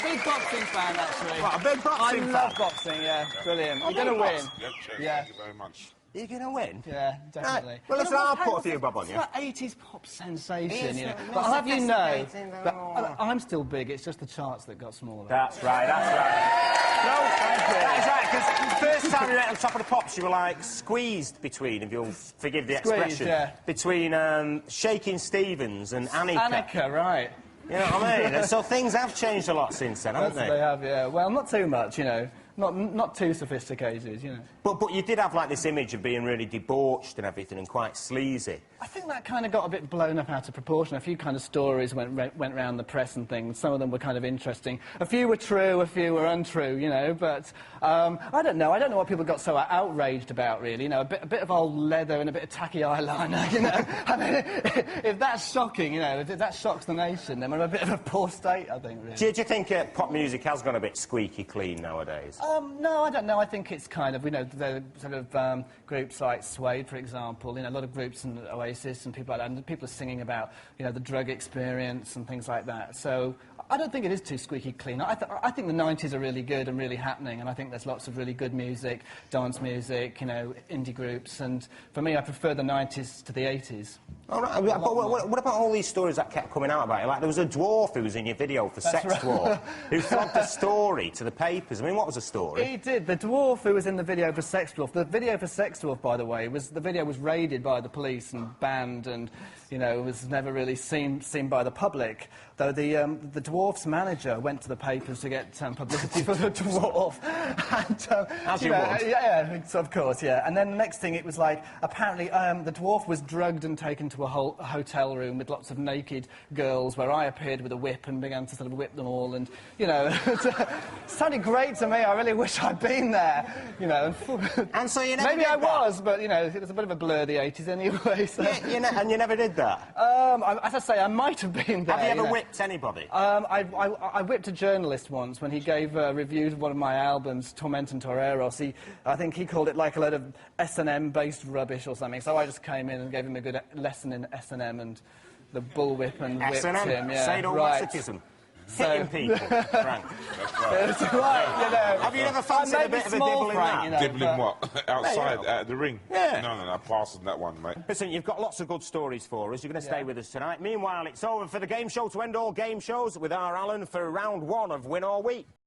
big boxing fan, actually. What, a big boxing fan? I love boxing, yeah. Brilliant. You're going to win. Yeah. Thank you very much. You're going to win? Yeah, definitely. Right. Well, listen, I'll put a few bob on you. It's like 80s pop sensation, you know. But I'll have you know that I'm still big, it's just the charts that got smaller. That's right, that's right. No, thank you. That is right, because first time you went on top of the pops, you were, like, squeezed between, if you'll forgive the expression. Yeah. Between Shaking Stevens and Annika. Annika, right. You know what I mean? So things have changed a lot since then, haven't they? They have, yeah. Well, not too much, you know. Not too sophisticated, you know. But you did have, like, this image of being really debauched and everything and quite sleazy. I think that kind of got a bit blown up out of proportion. A few kind of stories went round the press and things. Some of them were kind of interesting. A few were true, a few were untrue, you know. But I don't know. I don't know what people got so outraged about, really. You know, a bit of old leather and a bit of tacky eyeliner, you know. I mean, if that's shocking, you know, if that shocks the nation, then we're in a bit of a poor state, I think, really. Do you think pop music has gone a bit squeaky clean nowadays? No, I don't know. I think it's kind of, you know, the sort of groups like Suede, for example, you know, a lot of groups in Oasis and people like that, and people are singing about, you know, the drug experience and things like that. So I don't think it is too squeaky clean. I think the 90s are really good and really happening, and I think there's lots of really good music, dance music, you know, indie groups, and for me, I prefer the 90s to the 80s. All right, but what about all these stories that kept coming out about it? Like, there was a dwarf who was in your video for Sex Dwarf, who flogged a story to the papers. I mean, what was the story? He did. The dwarf who was in the video for Sex Dwarf. The video for Sex Dwarf, by the way, the video was raided by the police and banned and, you know, was never really seen by the public. Though the dwarf's manager went to the papers to get publicity for the dwarf. And, as you would. Yeah, of course, yeah. And then the next thing, it was like, apparently the dwarf was drugged and taken to a hotel room with lots of naked girls where I appeared with a whip and began to sort of whip them all, and, you know, it sounded great to me. I really wish I'd been there, you know. And so you never Maybe did I that? was, but, you know, it was a bit of a blur, the 80s anyway, so... Yeah, and you never did that? As I say, I might have been there. Have you ever whipped anybody? I whipped a journalist once when he gave reviews of one of my albums, Torment and Toreros. I think he called it like a load of S&M-based rubbish or something, so I just came in and gave him a good lesson in S&M and the bullwhip and whipped him. Yeah, sadomasochism. Hitting people, Frank. That's right. That's right, you know. Have you ever fancied a bit of a dibble in that? You know, Dibbling what? Outside, at the ring? Yeah. No, I'm passing that one, mate. Listen, you've got lots of good stories for us. You're going to stay with us tonight. Meanwhile, it's over for the game show to end all game shows with our Alan for round one of Win or Weep.